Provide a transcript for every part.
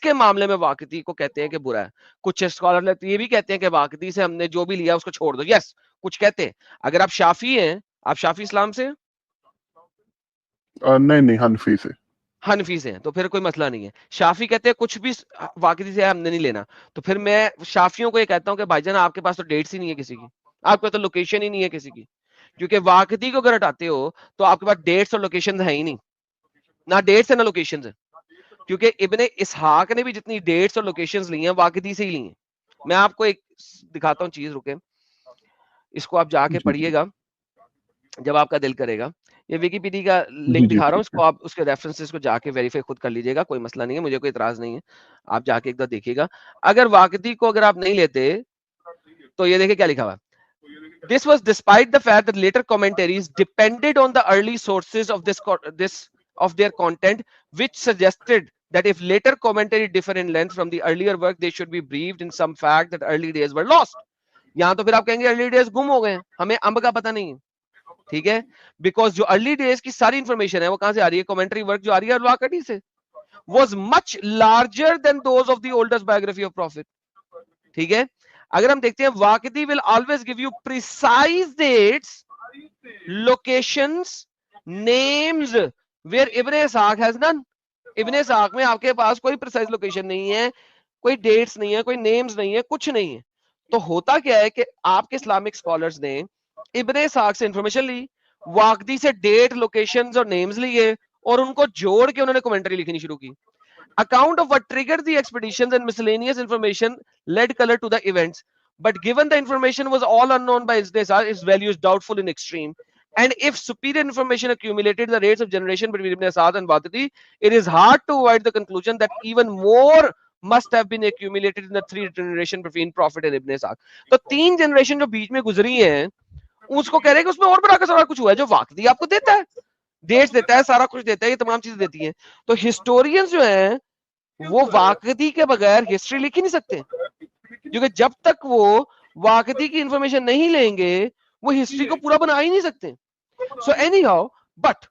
کے معاملے میں واقعی کو کہتے ہیں کہ برا ہے. کچھ اسکالر یہ بھی کہتے ہیں کہ واقعی سے ہم نے جو بھی لیا اس کو چھوڑ دو. یس, کچھ کہتے ہیں. اگر آپ شافی ہیں, آپ شافی اسلام سے نہیں حنفی سے. حنفی سے ہیں تو پھر کوئی مسئلہ نہیں ہے. شافی کہتے ہیں کچھ بھی واقعی سے ہم نے نہیں لینا. تو پھر میں شافیوں کو یہ کہتا ہوں کہ بھائی جان آپ کے پاس تو ڈیٹس ہی نہیں ہے کسی کی, آپ کے پاس تو لوکیشن ہی نہیں ہے کسی کی, کیونکہ واقعی کو اگر ہٹاتے ہو تو آپ کے پاس ڈیٹس اور لوکیشن ہے ہی نہیں, نہ ڈیٹس ہے نہ لوکیشن ہے. کیونکہ ابن اسحاق نے بھی جتنی ڈیٹس اور لوکیشنز لی ہیں واقعی سے ہی لی ہیں. میں آپ کو ایک دکھاتا ہوں چیز, رکے اس کو آپ جا کے پڑھیے گا جب آپ کا دل کرے گا. یہ ویکیپیڈیا کا لنک دکھا رہا ہوں, اس کو آپ اس کے ریفرنسز کو جا کے ویریفائی خود کر لیجیے گا, کوئی مسئلہ نہیں ہے, مجھے کوئی اعتراض نہیں ہے, آپ جا کے ایک دفعہ دیکھیے گا. اگر واقعی کو اگر آپ نہیں لیتے تو یہ دیکھیں کیا لکھا ہوا ہے. This was despite the fact that later commentaries depended on the early sources of of their content, which suggested that if later commentary differ in length from the earlier work, they should be briefed in some fact that early days were lost. یہاں تو پھر آپ کہیں گے early days گم ہو گئے, ہمیں امب کا پتہ نہیں ہے, ٹھیک ہے, بیکاز جو ارلی ڈیز کی ساری انفارمیشن ہے وہ کہاں سے آ رہی ہے, کمنٹری ورک جو آ رہی ہے الواقعی سے, was much larger than those of the oldest biography of Prophet. ٹھیک ہے. اگر ہم دیکھتے ہیں واقعی will always give you precise dates, locations, names where Ibn Ishaq has none. ابن اسحاق میں آپ کے پاس کوئی precise location نہیں ہے, کوئی dates نہیں ہے, کوئی names نہیں ہے, کچھ نہیں ہے. تو ہوتا کیا ہے کہ آپ کے اسلامک اسکالرز نے ابن اسحاق سے انفارمیشن لی, واقعی سے ڈیٹ, لوکیشنز اور نیمز لیے, اور ان کو جوڑ کے انہوں نے کمنٹری لکھنی شروع کی. Account of what triggered the expeditions and miscellaneous information led color to the events. But given the information was all unknown by Ibn Ishaq, its value is doubtful in extreme. And if superior information accumulated the rates of generation between Ibn Ishaq and Waqidi, it is hard to avoid the conclusion that even more must have been accumulated in the 3 generation between Prophet and Ibn Ishaq. تو 3 generation جو بیچ میں گزری ہیں اس کو کہہ رہے ہیں کہ اس میں اور بڑا کا سارا کچھ ہوا ہے جو واقعی آپ کو دیتا ہے, ڈیٹس دیتا ہے, سارا کچھ دیتا ہے, یہ تمام چیزیں دیتی ہیں. تو ہسٹورینز جو ہیں وہ واقعی کے بغیر ہسٹری لکھ ہی نہیں سکتے, کیونکہ جب تک وہ واقعی کی انفارمیشن نہیں لیں گے وہ ہسٹری کو پورا بنا ہی نہیں سکتے. So any how, but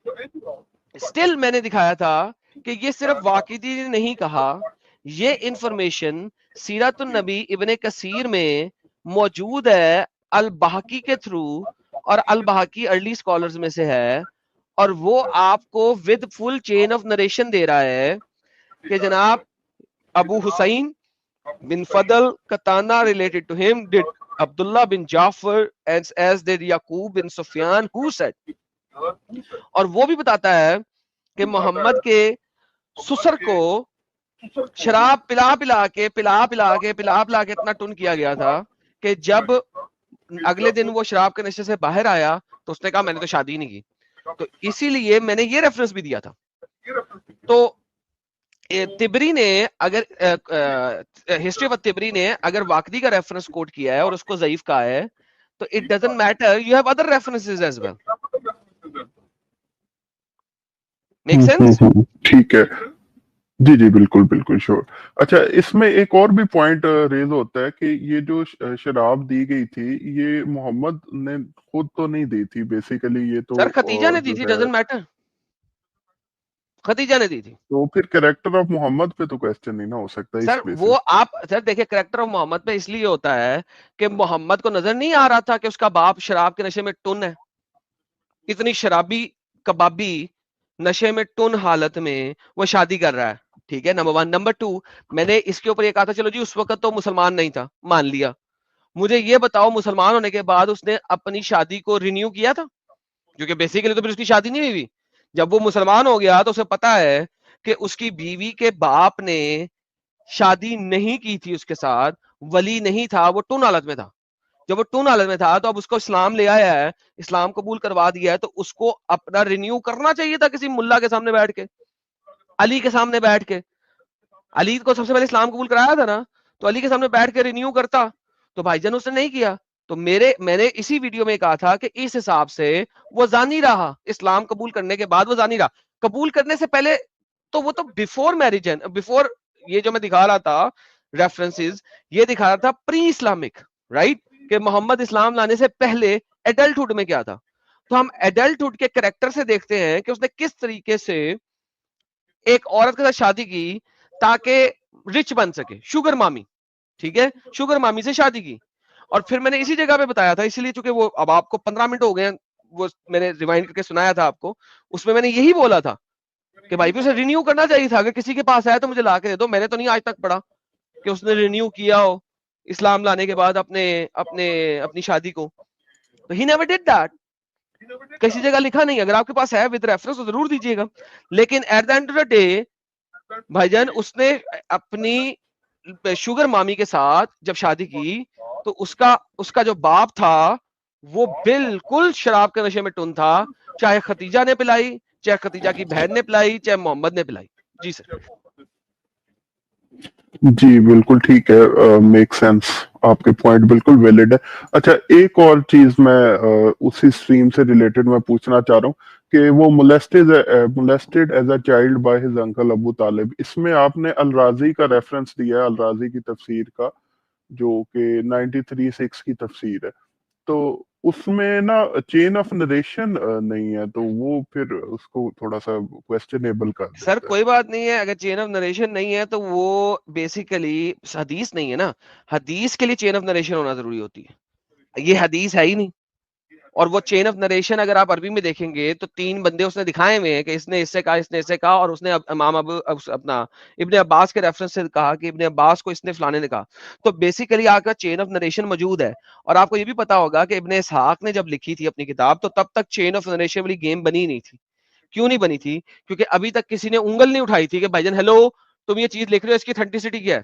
still میں نے دکھایا تھا کہ یہ صرف واقعی نے نہیں کہا, یہ انفارمیشن سیرت النبی ابن کثیر میں موجود ہے البحقی کے تھرو, اور البحقی ارلی اسکالرز میں سے ہے, اور وہ آپ کو with full chain of narration دے رہا ہے کہ جناب ابو حسین بن فضل قتانہ related to him did Abdullah bin Jafar as did Yaqub bin Sufyan who said. اور وہ بھی بتاتا ہے کہ محمد کے سسر کو شراب پلا پلا کے اتنا ٹن کیا گیا تھا کہ جب اگلے دن وہ شراب کے نشے سے باہر آیا تو اس نے کہا میں نے تو شادی نہیں کی. تو اسی لیے میں نے یہ ریفرنس بھی دیا تھا. تو تبری نے اگر ہسٹری آف تبری نے اگر واقعی کا ریفرنس کوٹ کیا ہے اور اس کو ضعیف کہا ہے تو it doesn't matter, you have other references as well. Make sense? ٹھیک ہے, جی جی بالکل بالکل شور. اچھا, اس میں ایک اور بھی پوائنٹ ریز ہوتا ہے کہ یہ جو شراب دی گئی تھی یہ محمد نے خود تو نہیں دی تھی بیسیکلی, یہ تو سر ختیجہ نے دی جو تھی, ہے ڈزنٹ میٹر, ختیجہ نے دی تھی. تو پھر کریکٹر آف محمد پہ تو کوسچن نہیں نہ ہو سکتا اس سر بیسس. وہ آپ سر دیکھیں کریکٹر آف محمد پہ اس لیے ہوتا ہے کہ محمد کو نظر نہیں آ رہا تھا کہ اس کا باپ شراب کے نشے میں ٹن ہے, اتنی شرابی کبابی نشے میں ٹن حالت میں وہ شادی کر رہا ہے. ٹھیک ہے, نمبر 1. نمبر 2, میں نے اس کے اوپر یہ کہا تھا چلو جی اس وقت تو مسلمان نہیں تھا, مان لیا, مجھے یہ بتاؤ مسلمان ہونے کے بعد اس نے اپنی شادی کو رینیو کیا تھا؟ کیونکہ بیسیکلی تو پھر اس کی شادی نہیں ہوئی. جب وہ مسلمان ہو گیا تو اسے پتا ہے کہ اس کی بیوی کے باپ نے شادی نہیں کی تھی اس کے ساتھ, ولی نہیں تھا, وہ ٹن حالت میں تھا. جب وہ ٹون حالت میں تھا تو اب اس کو اسلام لے آیا ہے, اسلام قبول کروا دیا ہے, تو اس کو اپنا رینیو کرنا چاہیے تھا کسی ملا کے سامنے بیٹھ کے, علی کے سامنے بیٹھ کے. علی کو سب سے پہلے اسلام قبول کرایا تھا نا, تو علی کے سامنے بیٹھ کے رینیو کرتا. تو بھائی جان اس نے نہیں کیا. تو میں نے اسی ویڈیو میں کہا تھا کہ اس حساب سے وہ زانی رہا, اسلام قبول کرنے کے بعد وہ زانی رہا. قبول کرنے سے پہلے تو وہ تو بیفور میرج ہے, بیفور, یہ جو میں دکھا رہا تھا ریفرنسز, یہ دکھا رہا تھا پری اسلامک, رائٹ, کہ محمد اسلام لانے سے پہلے ایڈلٹہڈ میں کیا تھا. تو ہم ایڈلٹہڈ کے کریکٹر سے دیکھتے ہیں کہ اس نے کس طریقے سے ایک عورت کے ساتھ شادی کی تاکہ رچ بن سکے, شوگر مامی, ٹھیک ہے, شوگر مامی سے شادی کی. اور پھر میں نے اسی جگہ پہ بتایا تھا, اسی لیے چونکہ وہ اب آپ کو 15 منٹ ہو گئے ہیں, وہ میں نے ریوائنڈ کر کے سنایا تھا آپ کو, اس میں نے یہی بولا تھا کہ بھائی اسے رینیو کرنا چاہیے تھا, اگر کسی کے پاس آیا تو مجھے لا کے دے دو. میں نے تو نہیں آج تک پڑھا کہ اس نے رینیو کیا ہو اسلام لانے کے بعد اپنی شادی کو. تو ہی نیور ڈیڈ دیٹ, کسی جگہ لکھا نہیں. اگر آپ کے پاس ہے ود ریفرنس تو ضرور دیجیے گا. لیکن at the end of the day بھائی جان اس نے اپنی شوگر مامی کے ساتھ جب شادی کی تو اس کا جو باپ تھا وہ بالکل شراب کے نشے میں ٹن تھا, چاہے ختیجہ نے پلائی, چاہے ختیجہ کی بہن نے پلائی, چاہے محمد نے پلائی. جی سر. جی بالکل ٹھیک ہے, میک سینس, آپ کے پوائنٹ بالکل ویلڈ ہے. اچھا ایک اور چیز میں اسی اسٹریم سے ریلیٹڈ میں پوچھنا چاہ رہا ہوں کہ وہ molested as a child by his uncle ابو طالب, اس میں آپ نے الرازی کا ریفرنس دیا ہے, الرازی کی تفسیر کا, جو کہ 93:6 کی تفسیر ہے. تو اس میں نا چین آف نریشن نہیں ہے, تو وہ پھر اس کو تھوڑا سا کویسچنیبل کر سر دیتا ہے. کوئی بات نہیں ہے, اگر چین آف نریشن نہیں ہے تو وہ بیسیکلی حدیث نہیں ہے نا. حدیث کے لیے چین آف نریشن ہونا ضروری ہوتی ہے, یہ حدیث ہے ہی نہیں. اور وہ چین آف نریشن اگر آپ عربی میں دیکھیں گے تو 3 بندے اس نے دکھائے ہوئے ہیں کہ اس نے اس سے کہا, اس نے اس سے کہا, اور اس نے امام اپنا ابن عباس کے ریفرنس سے کہا کہ ابن عباس کو اس نے فلانے نے کہا. تو بیسیکلی آپ کا چین آف نریشن موجود ہے. اور آپ کو یہ بھی پتا ہوگا کہ ابن اسحاق نے جب لکھی تھی اپنی کتاب تو تب تک چین آف نریشن والی گیم بنی نہیں تھی. کیوں نہیں بنی تھی؟ کیونکہ ابھی تک کسی نے انگل نہیں اٹھائی تھی کہ بھائی جان ہیلو تم یہ چیز لکھ رہے ہو, اس کی اتھینٹسٹی کیا ہے.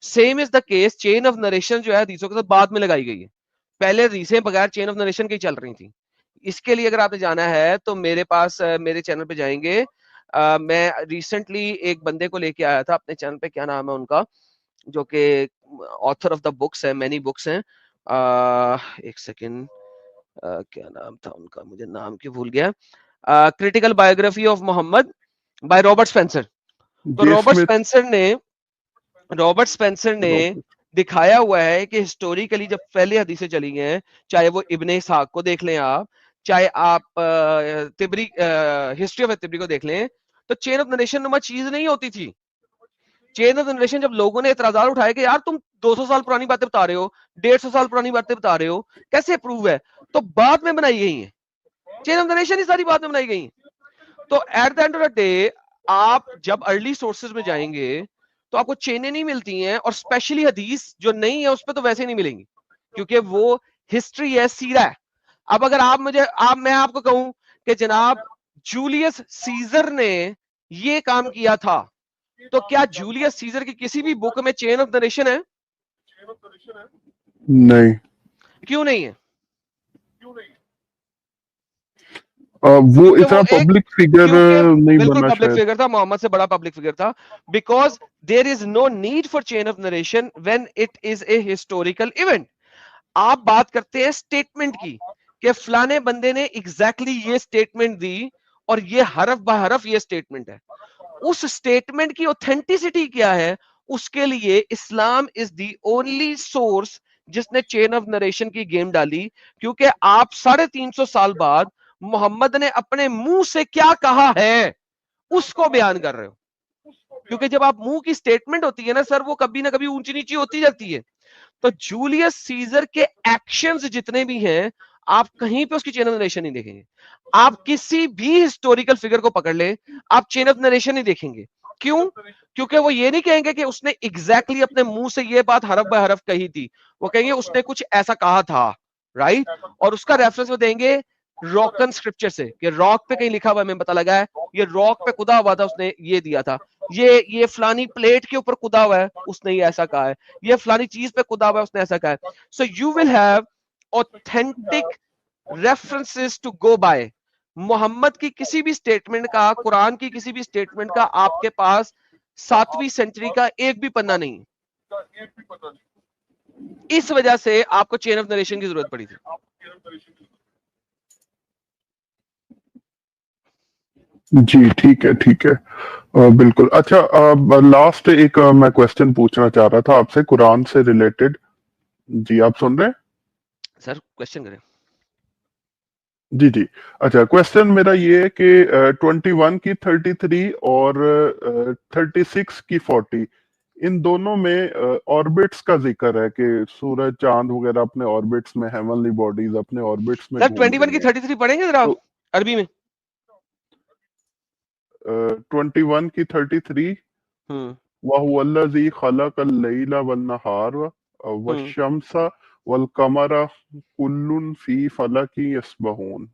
Same as the case, chain of narration جو ہے حدیثوں کے ساتھ بعد میں لگائی گئی ہے, پہلے حدیثیں بغیر چین آف نریشن کی چل رہی تھیں. اس کے لیے اگر آپ نے جانا ہے تو میرے پاس میرے چینل پہ جائیں گے, میں ریسنٹلی ایک بندے کو لے کے آیا تھا اپنے چینل پہ, کیا نام ہے ان کا, جو کہ آتھر آف دا بکس ہے, مینی بکس ہیں, ایک سیکنڈ, کیا نام تھا ان کا, مجھے نام کیوں بھول گیا, critical biography of Muhammad by Robert Spencer. تو رابرٹ اسپینسر نے دکھایا ہوا ہے کہ ہسٹوریکلی جب پہلے حدیثیں چلی ہیں, چاہے وہ ابن اسحاق کو دیکھ لیں آپ, چاہے آپ تبری ہسٹری آف تبری کو دیکھ لیں, تو چین آف نریشن نما چیز نہیں ہوتی تھی. چین آف جنریشن جب لوگوں نے اعتراضات اٹھائے کہ یار تم 200 سال پرانی باتیں بتا رہے ہو, 150 سال پرانی باتیں بتا رہے ہو, کیسے پروو ہے, تو بعد میں بنائی گئی ہیں چین آف جنریشن, ہی ساری بات میں بنائی گئی ہیں. تو at the end of the day آپ جب ارلی سورسز میں جائیں گے تو آپ کو چینیں نہیں ملتی ہیں, اور اسپیشلی حدیث جو نہیں ہے اس پہ تو ویسے نہیں ملیں گی, کیونکہ وہ ہسٹری ہے, سیرہ ہے. اب اگر میں آپ کو کہوں کہ جناب جولیس سیزر نے یہ کام کیا تھا, تو کیا جولیس سیزر کی کسی بھی بک میں چین آف نریشن ہے؟ نہیں. کیوں نہیں ہے؟ وہ اتنا پبلک فگر نہیں بالکل بنا پبلک شاید. فگر تھا, محمد سے بڑا پبلک فگر تھا, because there is no need for chain of narration when it is a historical event. آپ بات کرتے ہیں اسٹیٹمنٹ کی کہ فلانے بندے نے ایگزیکٹلی یہ اسٹیٹمنٹ دی اور یہ حرف بہ حرف یہ اسٹیٹمنٹ ہے. اس اسٹیٹمنٹ کی اوتھینٹسٹی کیا ہے, اس کے لیے اسلام از دی اونلی سورس جس نے چین آف نریشن کی گیم ڈالی, کیونکہ آپ 350 سال بعد محمد نے اپنے منہ سے کیا کہا ہے اس کو بیان کر رہے ہو. کیونکہ جب آپ منہ کی اسٹیٹمنٹ ہوتی ہے نا سر, وہ کبھی نہ کبھی اونچی نیچی ہوتی جاتی ہے. تو جولیس سیزر کے ایکشنز جتنے بھی ہیں آپ کہیں پہ اس کی چین آف نریشن نہیں دیکھیں گے. آپ کسی بھی ہسٹوریکل فگر کو پکڑ لیں, آپ چین آف نریشن نہیں دیکھیں گے. کیوں؟ کیونکہ وہ یہ نہیں کہیں گے کہ اس نے ایگزیکٹلی اپنے منہ سے یہ بات حرف بہ حرف کہی تھی, وہ کہیں گے اس نے کچھ ایسا کہا تھا, رائٹ. اور اس کا ریفرنس وہ دیں گے راکن اسکرپچر سے, کہ راک پہ کہیں لکھا ہوا ہے, ہمیں پتا لگا ہے یہ راک پہ کدا ہوا تھا, اس نے یہ دیا تھا, یہ فلانی پلیٹ کے اوپر کدا ہوا ہے, اس نے یہ ایسا کہا ہے, یہ فلانی چیز پہ کدا ہوا ہے, اس نے ایسا کہا ہے. So you will have authentic references to go by. محمد کی کسی بھی سٹیٹمنٹ کا, قرآن کی کسی بھی سٹیٹمنٹ کا آپ کے پاس 7ویں سینچری کا ایک بھی پنہ نہیں. اس وجہ سے آپ کو چین آف نریشن کی ضرورت پڑی تھی. جی ٹھیک ہے, ٹھیک ہے, بالکل. اچھا لاسٹ ایک میں کوشچن پوچھنا چاہ رہا تھا آپ سے قرآن سے ریلیٹڈ. جی آپ سن رہے ہیں؟ سر کوشچن کریں. جی جی. اچھا کوشچن میرا یہ ہے کہ 21 کی 33 اور 36 کی 40 ان دونوں میں آربٹس کا ذکر ہے کہ سورج چاند وغیرہ اپنے آربٹس میں، ہیونلی باڈیز اپنے آربٹس میں سر گھوم 21 کی رہی ہیں. 33 پڑھیں گے ذرا آپ تو عربی میں؟ 21 کی 33 وَهُوَ الَّذِي خَلَقَ اللَّيْلَ وَالنَّهَارَ وَالشَّمْسَ وَالْقَمَرَ كُلٌّ فِي فَلَكٍ يَسْبَحُونَ.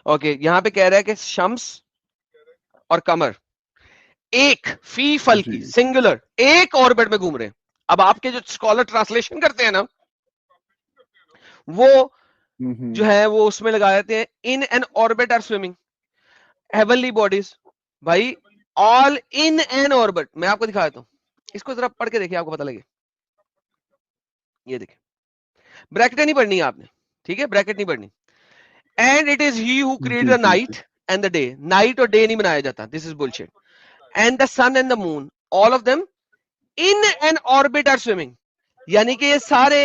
اوکے، یہاں پہ کہہ رہا ہے کہ شمس اور قمر ایک فی فل کی جی سنگولر ایک آربٹ میں گھوم رہے ہیں. اب آپ کے جو اسکالر ٹرانسلیشن کرتے ہیں نا وہ جو ہے وہ اس میں لگا دیتے ہیں in an orbit are swimming heavenly bodies. بھائی آل ان این آربٹ، میں آپ کو دکھا دیتا ہوں، اس کو ذرا پڑھ کے دیکھیں آپ کو پتہ لگے. یہ دیکھیں، بریکٹیں نہیں پڑھنی ہے آپ نے، ٹھیک ہے، بریکٹ نہیں پڑھنی. And it is he who create جی دا جی night and the day. Night اور ڈے نہیں بنایا جاتا، this is bullshit. And the sun and the moon all of them in an orbit are swimming. یعنی کہ یہ سارے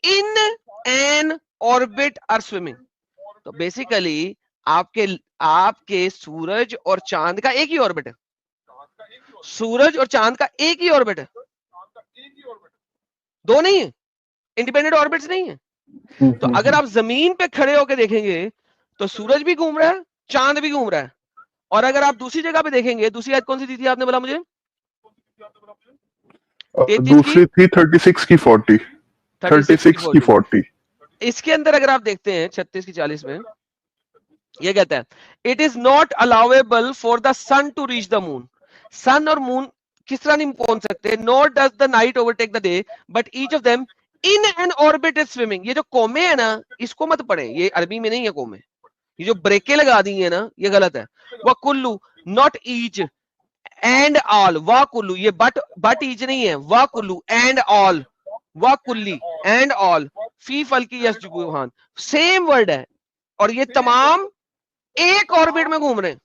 in an orbit are swimming. تو بیسیکلی آپ کے سورج اور چاند کا ایک ہی آربٹ ہے. سورج اور چاند کا ایک ہی آربٹ ہے، دو نہیں ہے، انڈیپینڈنٹ آربٹس نہیں ہے. تو اگر آپ زمین پہ کھڑے ہو کے دیکھیں گے تو سورج بھی گھوم رہا ہے، چاند بھی گھوم رہا ہے. اور اگر آپ دوسری جگہ پہ دیکھیں گے، دوسری آیت کون سی دی تھی آپ نے بولا مجھے؟ 33 کی دوسری تھی 36 کی 40. 36 کی 40. اس کے اندر اگر آپ دیکھتے ہیں 36 کی 40 میں یہ کہتا ہے it is not الاؤیبل for the sun to reach the مون. سن اور مون کس طرح نہیں پہنچ سکتے. نور does the night over take the day but each of them in an orbit is swimming. یہ جو قومیں ہیں نا اس کو مت پڑھیں، یہ عربی میں نہیں ہے قومیں. یہ جو بریکیں لگا دی ہیں نا یہ غلط ہے. وہ کلو ناٹ ایچ اینڈ آل. وا کلو یہ بٹ ایچ نہیں ہے. وا کلو اینڈ آل وا کلی اینڈ آل فی فلکی یسجدون. سیم ورڈ ہے اور یہ تمام ایک آربٹ میں گھوم رہے ہیں،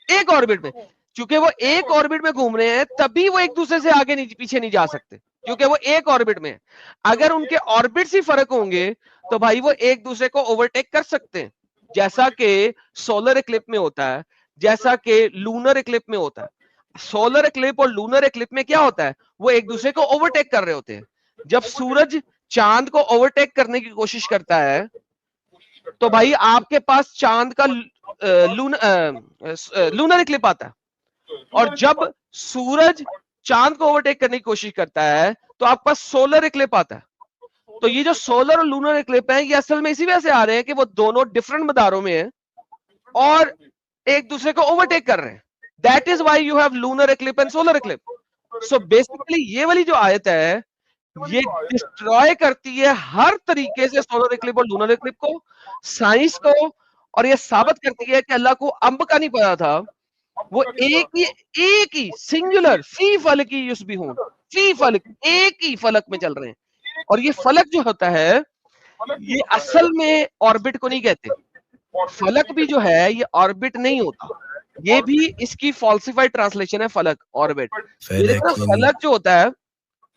ایک آربٹ میں. چونکہ وہ ایک آربٹ میں گھوم رہے ہیں تبھی وہ ایک دوسرے سے آگے پیچھے نہیں جا سکتے، کیونکہ وہ ایک آربٹ میں ہیں. اگر ان کے آربٹس ہی فرق ہوں گے تو بھائی وہ ایک دوسرے کو اوورٹیک کر سکتے ہیں، جیسا کہ سولر ایکلپ میں ہوتا ہے، جیسا کہ لونر ایکلپ میں ہوتا ہے. سولر ایکلپ اور لونر ایکلپ میں کیا ہوتا ہے، وہ ایک دوسرے کو اوورٹیک کر رہے ہوتے ہیں. جب سورج چاند کو اوورٹیک کرنے کی کوشش کرتا ہے تو بھائی آپ کے پاس چاند کا لونر ایکلپ آتا ہے، اور جب سورج چاند کو اوورٹیک کرنے کی کوشش کرتا ہے تو آپ کے پاس سولر ایکلپ آتا ہے. تو یہ جو سولر اور لونر ایکلپ ہیں یہ اصل میں اسی وجہ سے آ رہے ہیں کہ وہ دونوں ڈفرنٹ مداروں میں ہیں اور ایک دوسرے کو اوورٹیک کر رہے ہیں. That is why you have lunar eclipse and solar eclipse. So basically یہ والی جو آیت ہے یہ ڈسٹروائے کرتی ہے ہر طریقے سے سولر ایکلپ اور لونر ایکلپ کو، سائنس کو، اور یہ ثابت کرتی ہے کہ اللہ کو امب کا نہیں پتا تھا. وہ ایک ہی سنگولر فی فلک یسبحون، فی فلک ایک ہی فلک میں چل رہے ہیں. اور یہ فلک جو ہوتا ہے یہ اصل میں آربٹ کو نہیں کہتے. فلک بھی جو ہے یہ آربٹ نہیں ہوتا، یہ بھی اس کی فالسیفائڈ ٹرانسلیشن ہے فلک آربٹ. یہ دیکھنا فلک جو ہوتا ہے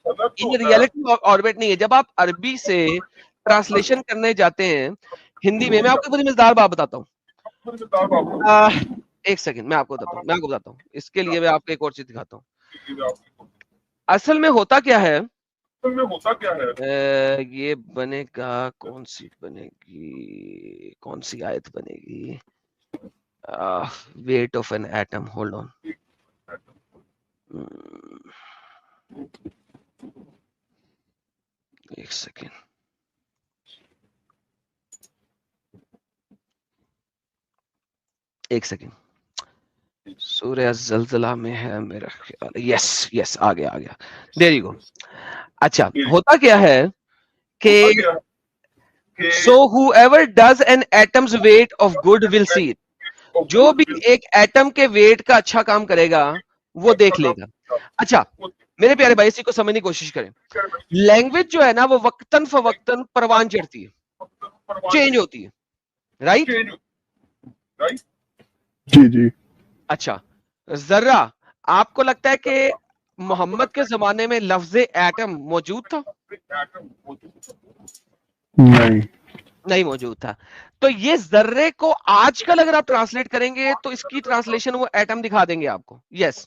ان ریئلٹی آربٹ نہیں ہے. جب آپ عربی سے ٹرانسلیشن کرنے جاتے ہیں ہندی میں آپ کو بڑی مزیدار بات بتاتا ہوں. ایک سیکنڈ میں آپ کو بتاتا ہوں اس کے لیے میں آپ کو ایک اور چیز دکھاتا ہوں. اصل میں ہوتا کیا ہے، یہ بنے گا کون سی بنے گی، کون سی آیت بنے گی، weight of an atom. Hold on ایک سیکنڈ. ایک سیکنڈ، سورہ زلزلہ میں ہے میرا خیال. یس آ گیا دیر یو گو. اچھا ہوتا کیا ہے کہ سو whoever does an atom's weight of good will see it. جو بھی ایک ایٹم کے ویٹ کا اچھا کام کرے گا وہ دیکھ لے گا. اچھا میرے پیارے بھائی اسی کو سمجھنے کی کوشش کریں. لینگویج جو ہے نا وہ وقتاً فوقتاً پروان چڑھتی ہے، چینج ہوتی ہے، رائٹ؟ جی. اچھا ذرہ آپ کو لگتا ہے کہ محمد کے زمانے میں لفظ ایٹم موجود تھا؟ نہیں موجود تھا. تو یہ ذرے کو آج کل اگر آپ ٹرانسلیٹ کریں گے تو اس کی ٹرانسلیشن وہ ایٹم دکھا دیں گے آپ کو. یس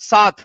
7।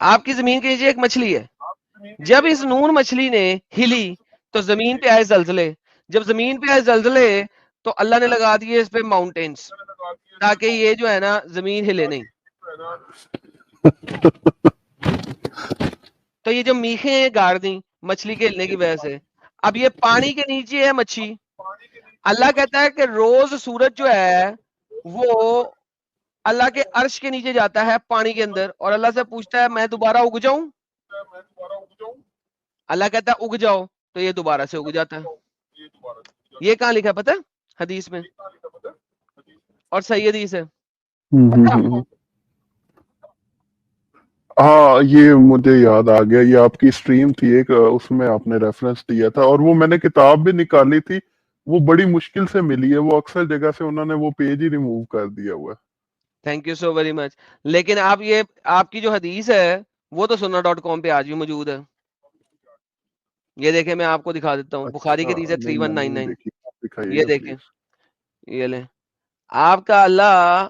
آپ کی زمین کے نیچے ایک مچھلی ہے, جب اس نون مچھلی نے ہلی تو زمین پہ آئے زلزلے, جب زمین پہ آئے زلزلے تو اللہ نے لگا دیے اس پہ ماؤنٹینس, تاکہ یہ جو ہے نا زمین ہلے نہیں. تو یہ جو میخیں ہیں گاڑ دیں مچھلی کے ہلنے کی وجہ سے. اب یہ پانی کے نیچے ہے مچھی, اللہ کہتا ہے کہ روز سورج جو ہے وہ اللہ کے عرش کے نیچے جاتا ہے پانی کے اندر, اور اللہ سے پوچھتا ہے میں دوبارہ اگ جاؤں. اللہ کہتا ہے اگ جاؤ, تو یہ دوبارہ سے اگ جاتا ہے. یہ کہاں لکھا پتہ ہے؟ حدیث میں, اور صحیح حدیث ہے. ہاں یہ مجھے یاد آ گیا, یہ آپ کی اسٹریم تھی ایک, اس میں آپ نے ریفرنس دیا تھا, اور وہ میں نے کتاب بھی نکالی تھی, وہ بڑی مشکل سے ملی ہے, وہ اکثر جگہ سے انہوں نے وہ پیج ہی ریموو کر دیا ہوا ہے. Thank you so very much. لیکن آپ یہ آپ کی جو حدیث ہے وہ تو sunnah.com پہ آج بھی موجود ہے. یہ دیکھیں میں آپ کو دکھا دیتا ہوں, بخاری کی حدیث ہے نہیں میں نے نہیں 3199. دیکھی, آپ دکھائیے یہ گا دیکھیں, پلیز. یہ لیں, آپ کا اللہ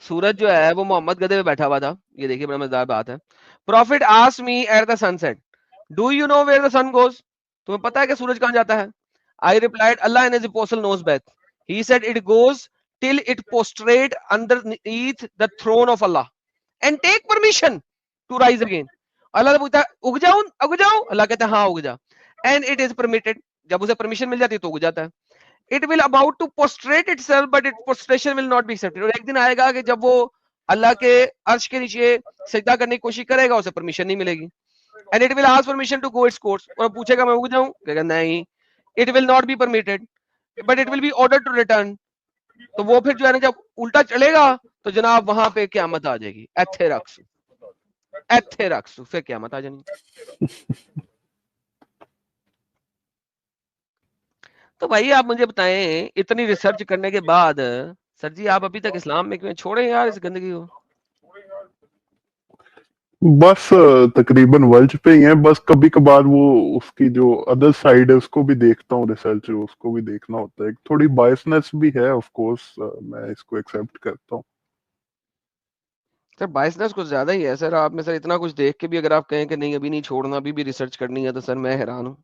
سورج جو ہے وہ محمد گدے پہ بیٹھا ہوا تھا. یہ دیکھیے بڑا مزیدار بات ہے. Prophet asked me at the sunset, do you know where the sun goes? تمہیں پتا ہے کہ سورج کہاں جاتا ہے؟ I replied, Allah and his apostle knows best. He said it goes till it prostrate underneath the throne of Allah and take permission to rise again. اللہ نے پوچھا اگ جاؤں, اللہ کہتا ہے ہاں اگ جا. And it is permitted, جب اسے پرمیشن مل جاتی ہے تو اگ جاتا ہے. It will about to prostrate itself, but its prostration will not be accepted. اور ایک دن آئے گا کہ جب وہ اللہ کے عرش کے نیچے سجدہ کرنے کی کوشش کرے گا, اسے پرمیشن نہیں ملے گی. And it will ask permission to go its course. اور پوچھے گا میں اگ جاؤں, کہے گا نہیں. It will not be permitted, but it will be ordered to return. تو وہ پھر جو ہے نا جب الٹا چلے گا تو جناب وہاں پہ قیامت آ جائے گی. ایتھے رکھسو پھر قیامت آ جانی. تو بھائی آپ مجھے بتائیں, اتنی ریسرچ کرنے کے بعد سر جی آپ ابھی تک اسلام میں کیوں چھوڑیں یار اس گندگی کو؟ بس تقریباً ورج پہ ہی ہیں, بس کبھی کبھار وہ اس کی جو ادر سائڈ ہے اس کو بھی دیکھتا ہوں, ریسرچ اس کو بھی دیکھنا ہوتا ہے. تھوڑی بائسنس بھی ہے آف کورس, میں اس کو ایکسیپٹ کرتا ہوں. سر بائسنس کچھ زیادہ ہی ہے سر آپ میں. سر اتنا کچھ دیکھ کے بھی اگر آپ کہیں کہ نہیں ابھی نہیں چھوڑنا, ابھی بھی ریسرچ کرنی ہے, تو سر میں حیران ہوں.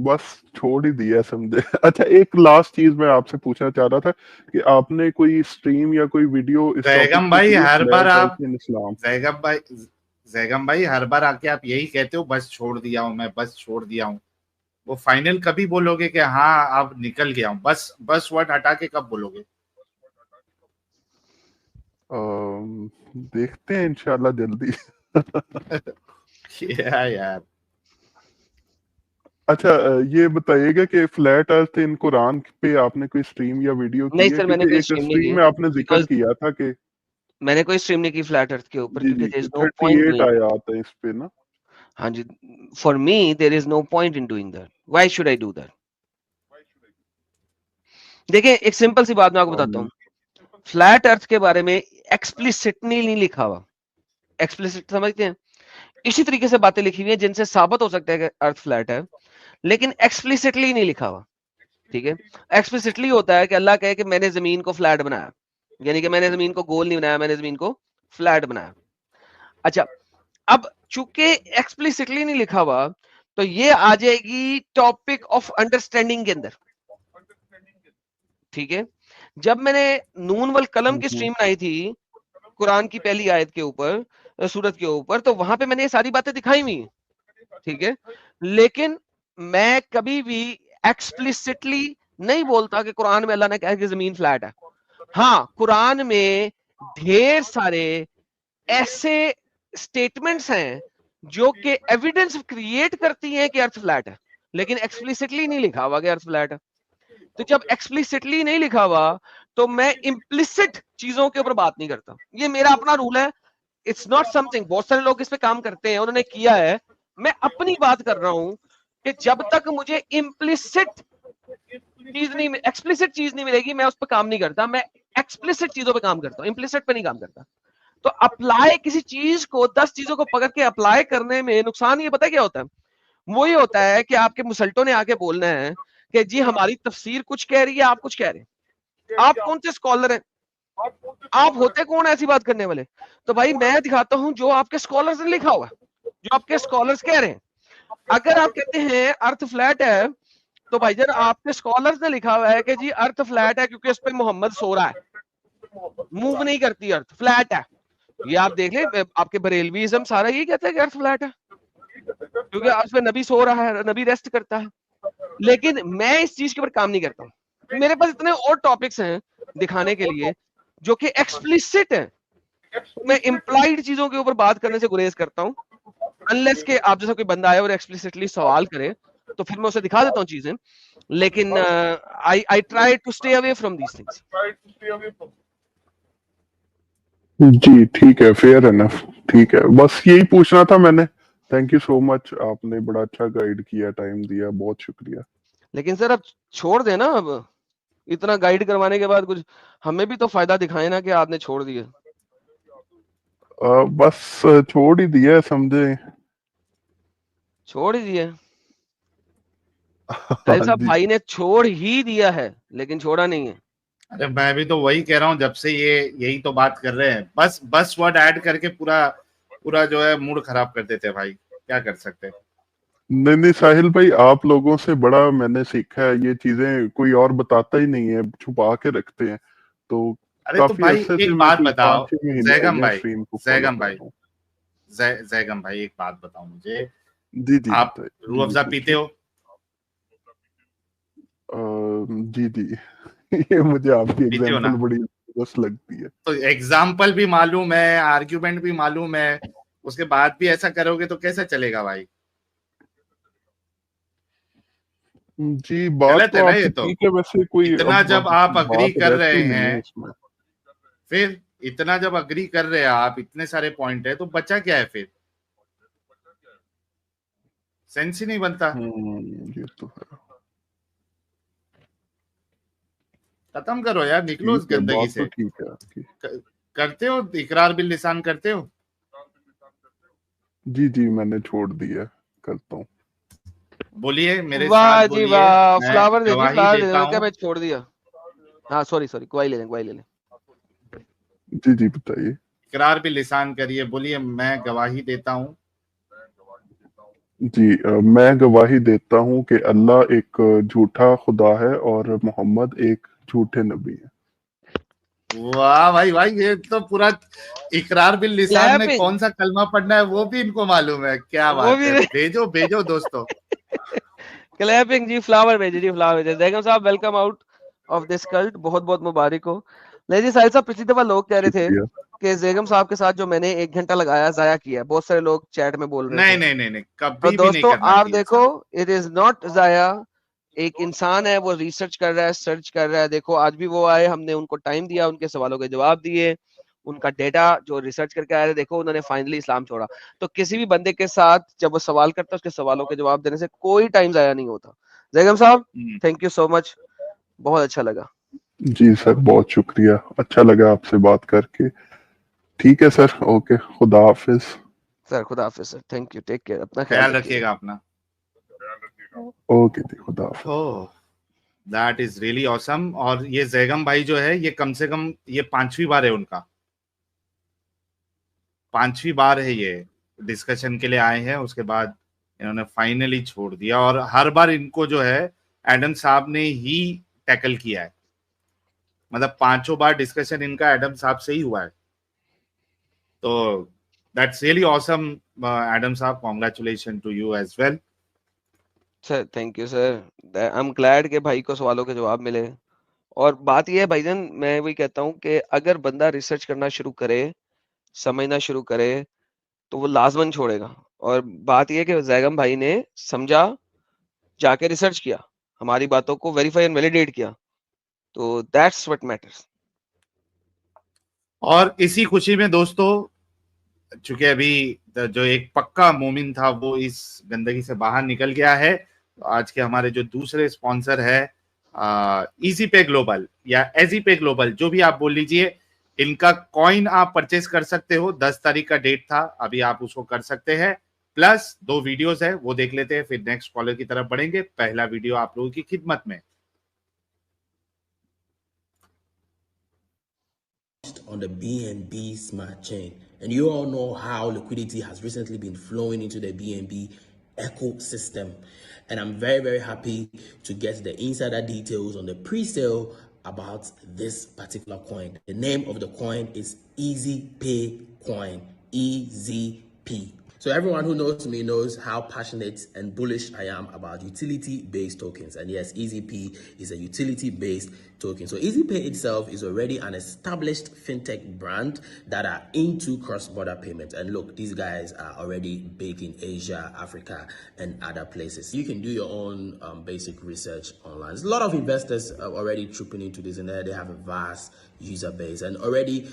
بس چھوڑ ہی دیا سمجھے. اچھا ایک لاسٹ چیز میں آپ سے پوچھنا چاہ رہا تھا کہ آپ نے کوئی اسٹریم یا کوئی ویڈیو اس زیگم ٹاپک پہ بھائی کی ہے, ہر بار flat آپ earth in Islam؟ زیگم بھائی ہر بار آ کے آپ یہی کہتے ہو بس چھوڑ دیا ہوں میں, بس چھوڑ دیا ہوں. وہ فائنل کبھی بولو گے کہ ہاں اب نکل گیا ہوں؟ بس ورڈ ہٹا کے کب بولو گے؟ دیکھتے ہیں انشاءاللہ جلدی. یار اچھا یہ بتائیے گا کہ فلیٹ ارتھ ان قرآن پہ آپ نے کوئی اسٹریم یا ویڈیو نہیں کی ہے؟ سر میں نے کیونکہ کوئی ایک اسٹریم نہیں اسٹریم کی, میں آپ نے ذکر بیکاز کیا تھا کہ میں نے کوئی اسٹریم نہیں کی فلیٹ ارتھ کے اوپر, جی کیونکہ جی there is no point 38 doing it. آیات ہیں اس پہ نا. ہاں جی, for me there is no point in doing that. Why should I do that? دیکھیں ایک سمپل سی بات میں آپ کو بتاتا ہوں. فلیٹ ارتھ کے بارے میں ایکسپلیسٹلی نہیں لکھا ہوا. ایکسپلیسٹ سمجھتے ہیں, اسی طریقے سے باتیں لکھی ہوئی ہیں جن سے ثابت ہو سکتا ہے کہ ارتھ فلیٹ ہے, لیکن ایکسپلیسٹلی نہیں لکھا ہوا. ٹھیک ہے, ایکسپلیسٹلی ہوتا ہے کہ اللہ کہے کہ میں نے زمین کو فلیٹ بنایا, یعنی کہ میں نے زمین کو گول نہیں بنایا, میں نے زمین کو فلیٹ بنایا. اچھا اب چونکہ ایکسپلیسٹلی نہیں لکھا ہوا تو یہ آ جائے گی ٹاپک آف انڈرسٹینڈنگ کے اندر. ٹھیک ہے, جب میں نے نون والقلم کی اسٹریم بنائی تھی قرآن کی پہلی آیت کے اوپر, سورت کے اوپر, تو وہاں پہ میں نے یہ ساری باتیں دکھائی ہوئی ہیں. ٹھیک ہے, لیکن میں کبھی بھی ایکسپلیسٹلی نہیں بولتا کہ قرآن میں اللہ نے کہا کہ زمین فلیٹ ہے. ہاں قرآن میں ڈھیر سارے ایسے اسٹیٹمنٹس ہیں جو کہ ایویڈنس کریٹ کرتی ہیں کہ ارتھ فلیٹ ہے, لیکن ایکسپلیسٹلی نہیں لکھا ہوا کہ ارتھ فلیٹ ہے. تو جب ایکسپلیسٹلی نہیں لکھا ہوا تو میں امپلیسٹ چیزوں کے اوپر بات نہیں کرتا. یہ میرا اپنا رول ہے, اٹس ناٹ سم تھنگ. بہت سارے لوگ اس پہ کام کرتے ہیں, انہوں نے کیا ہے. میں اپنی بات کر رہا ہوں کہ جب تک مجھے ایکسپلیسٹ چیز نہیں ملے گی میں اس پہ کام نہیں کرتا. میں ایکسپلیسٹ چیزوں پہ کام کرتا ہوں, امپلیسٹ پہ نہیں کام کرتا. تو اپلائی کسی چیز کو 10 چیزوں کو پکڑ کے اپلائی کرنے میں نقصان یہ پتہ کیا ہوتا ہے؟ وہی ہوتا ہے کہ آپ کے مسلٹوں نے آ کے بولنا ہے کہ جی ہماری تفسیر کچھ کہہ رہی ہے, آپ کچھ کہہ رہے ہیں. آپ کون سے اسکالر ہیں آپ ہوتے کون ایسی بات کرنے والے؟ تو بھائی میں دکھاتا ہوں جو آپ کے اسکالرز نے لکھا ہوا، جو آپ کے اسکالرز کہہ رہے ہیں. اگر آپ کہتے ہیں ارتھ فلیٹ ہے تو بھائی جان آپ کے اسکالرز نے لکھا ہوا ہے کہ جی ارتھ فلیٹ ہے کیونکہ اس پہ محمد سو رہا ہے، موو نہیں کرتی، ارتھ فلیٹ ہے. یہ آپ دیکھ لیں آپ کے بریلویزم سارا یہی کہتا ہے کہ ارتھ فلیٹ ہے کیونکہ اس پہ نبی سو رہا ہے، نبی ریسٹ کرتا ہے. لیکن میں اس چیز کے اوپر کام نہیں کرتا ہوں. میرے پاس اتنے اور ٹاپکس ہیں دکھانے کے لیے جو کہ ایکسپلیسٹ ہیں. میں امپلائڈ چیزوں کے اوپر بات کرنے سے گریز کرتا ہوں انلیس کہ آپ جیسا کوئی بندہ آئے اور ایکسپلیسٹلی سوال کرے تو پھر میں اسے دکھا دیتا ہوں چیزیں. لیکن I try to stay away from these things. جی ٹھیک ہے، فیئر انف، ٹھیک ہے، بس یہی پوچھنا تھا میں نے. تھینک یو سو مچ، آپ نے بڑا اچھا گائیڈ کیا، ٹائم دیا، بہت شکریہ. لیکن سر اب چھوڑ دیں نا، اب اتنا گائیڈ کروانے کے بعد کچھ ہمیں بھی تو فائدہ دکھائے نا کہ آپ نے چھوڑ دیے. بس چھوڑ ہی دیا سمجھے. چھوڑ ہی دیے ساحل صاحب، جی بھائی نے چھوڑ ہی دیا ہے لیکن چھوڑا نہیں ہے. ارے میں بھی تو وہی کہہ رہا ہوں، جب سے یہ یہی تو بات کر رہے ہیں، بس ورڈ ایڈ کر کے پورا جو ہے موڈ خراب کر دیتے بھائی، کیا کر سکتے. نہیں ساحل بھائی، آپ لوگوں سے بڑا میں نے سیکھا ہے، یہ چیزیں کوئی اور بتاتا ہی نہیں ہے، چھپا کے رکھتے ہیں. تو ارے تو کافی بھائی عرصے سے ایک میں بات کوئی بتاؤ 5-6 مہینے ہو زیگم گئے بھائی، اسٹریم کو فالو زیگم کر بھائی رہا ہوں. زیگم بھائی ایک بات بتاؤ مجھے، جی جی آپ بتائیے، روح جی افزا پیتے پوچھیے. ہو؟ جی جی یہ مجھے آپ کی پیتے ہو نا؟ ایگزامپل بڑی زبردست لگتی ہے. تو ایگزامپل بھی معلوم ہے، آرگیومنٹ بھی معلوم ہے، اس کے بعد بھی ایسا کرو گے تو کیسا چلے گا بھائی؟ جی بات غلط ہے تو نا آپ یہ کی تو. ٹھیک ہے، ویسے کوئی اتنا اب جب آپ اگری بات کر رہتی رہے نہیں ہیں، ہے اس میں. پھر اتنا جب اگری کر رہے ہیں آپ، اتنے سارے پوائنٹ ہے تو بچا کیا ہے پھر؟ سینس ہی نہیں بنتا. یہ تو ہے. ختم کرو یار، نکلو اس ٹھیک ہے، گندگی بات تو سے. ٹھیک ہے آپ کی. کرتے ہو اقرار باللسان کرتے ہو؟ جی جی میں نے چھوڑ دیا، کرتا ہوں. بولیے میرے ساتھ، واہ جی بولیے. واہ، میں فلاور دے جی، گواہی فلاور دے دیتا دیں. کیا ہوں. میں چھوڑ دیا؟ ہاں سوری گواہی لے لیں، گواہی لے لیں. جی جی بتائیے. اقرار باللسان کریے، بولیے میں گواہی دیتا ہوں. جی میں گواہی دیتا ہوں کہ اللہ ایک جھوٹا خدا ہے اور محمد ایک جھوٹے نبی ہیں. واہ بھائی یہ تو پورا اقرار باللسان میں کلیپنگ، کون سا کلمہ پڑھنا ہے وہ بھی ان کو معلوم ہے. کیا وہ بات بھی ہے، بھیجو دوستو. کلیپنگ جی، فلاور بھیجے جی، فلاور بھیجے. زیگم صاحب welcome out of this cult, بہت بہت مبارک ہو. نہیں جی ساحل صاحب، پچھلی دفعہ لوگ کہہ رہے تھے شکریہ. کہ زیگم صاحب کے ساتھ جو میں نے 1 گھنٹہ لگایا ضائع کیا. بہت سارے لوگ چیٹ میں بول رہے تھے. نہیں تو کبھی بھی نہیں دوستو کرنا آپ چاہیے دیکھو، ایسا. اٹ از ناٹ ضائع. ایک انسان ہے، وہ ریسرچ کر رہا ہے، سرچ کر رہا ہے. دیکھو آج بھی وہ آئے، ہم نے ان کو ٹائم دیا، ان کے سوالوں کے جواب دیے، ان کا ڈیٹا جو ریسرچ کر کے آئے. دیکھو انہوں نے فائنلی اسلام چھوڑا. تو کسی بھی بندے کے ساتھ جب وہ سوال کرتا ہے، اس کے سوالوں کے جواب دینے سے کوئی ٹائم ضائع نہیں ہوتا. زیگم صاحب تھینک یو سو مچ، بہت اچھا لگا. جی سر بہت شکریہ، اچھا لگا آپ سے بات کر کے. ٹھیک ہے سر، اوکے، خدا حافظ. سر خدا حافظ سر، تھینک یو، ٹیک کیئر، اپنا خیال خیال رکھیے رکھیے گا. گا اپنا. اوکے جی، خدا حافظ. دیٹ از ریئلی آسم. اور یہ زیگم بھائی جو ہے، یہ کم سے کم یہ 5ویں بار ہے ان کا، 5ویں بار ہے یہ ڈسکشن کے لیے آئے ہیں. اس کے بعد انہوں نے فائنلی چھوڑ دیا، اور ہر بار ان کو جو ہے ایڈم صاحب نے ہی ٹیکل کیا ہے. مطلب 5 بار ڈسکشن ان کا ایڈم صاحب سے ہی ہوا ہے. تو دیٹس ریئلی آسم. ایڈم صاحب congratulation to you as well. Sir thank you sir, I am glad کہ بھائی کو سوالوں کے جواب ملے. اور بات یہ ہے بھائی جان، میں وہی کہتا ہوں کہ اگر بندہ ریسرچ کرنا شروع کرے، سمجھنا شروع کرے، تو وہ لازمن چھوڑے گا. اور بات یہ کہ زیگم بھائی نے سمجھا، جا کے ریسرچ کیا، ہماری باتوں کو ویریفائی اینڈ ویلیڈیٹ کیا. تو دیٹس واٹ میٹرز. اور اسی خوشی میں دوستو، چونکہ ابھی جو ایک پکا مومن تھا وہ اس گندگی سے باہر نکل گیا ہے، آج کے ہمارے جو دوسرے اسپانسر ہے ایزی پے گلوبل یا ایزی پے گلوبل، جو بھی آپ بول لیجئے، ان کا کوائن آپ پرچیز کر سکتے ہو. 10 تاریخ کا ڈیٹ تھا، ابھی آپ اس کو کر سکتے ہیں. پلس 2 ویڈیوز ہے، وہ دیکھ لیتے ہیں، پھر نیکسٹ کالر کی طرف بڑھیں گے. پہلا ویڈیو آپ لوگوں کی خدمت میں. on the BNB Smart Chain. And you all know how liquidity has recently been flowing into the BNB ecosystem. And I'm very, very happy to get the insider details on the pre-sale about this particular coin. The name of the coin is EasyPay Coin, EZP. So everyone who knows me knows how passionate and bullish I am about utility-based tokens. And yes, EZP is a utility-based token. So EasyPay itself is already an established fintech brand that are into cross-border payments. And look, these guys are already big in Asia, Africa, and other places. You can do your own basic research online. There's a lot of investors already trooping into this, and they have a vast user base. And already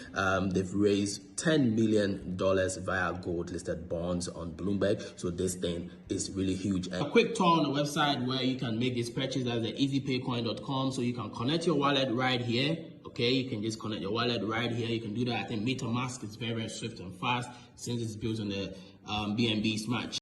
they've raised $10 million via gold-listed bonds on Bloomberg. So this thing is really huge. A quick tour on the website where you can make this purchase at the easypaycoin.com. So you can connect your wallet right here. Okay, you can just connect your wallet right here. You can do that. I think MetaMask is very, very swift and fast since it's built on the BNB Smart Chain.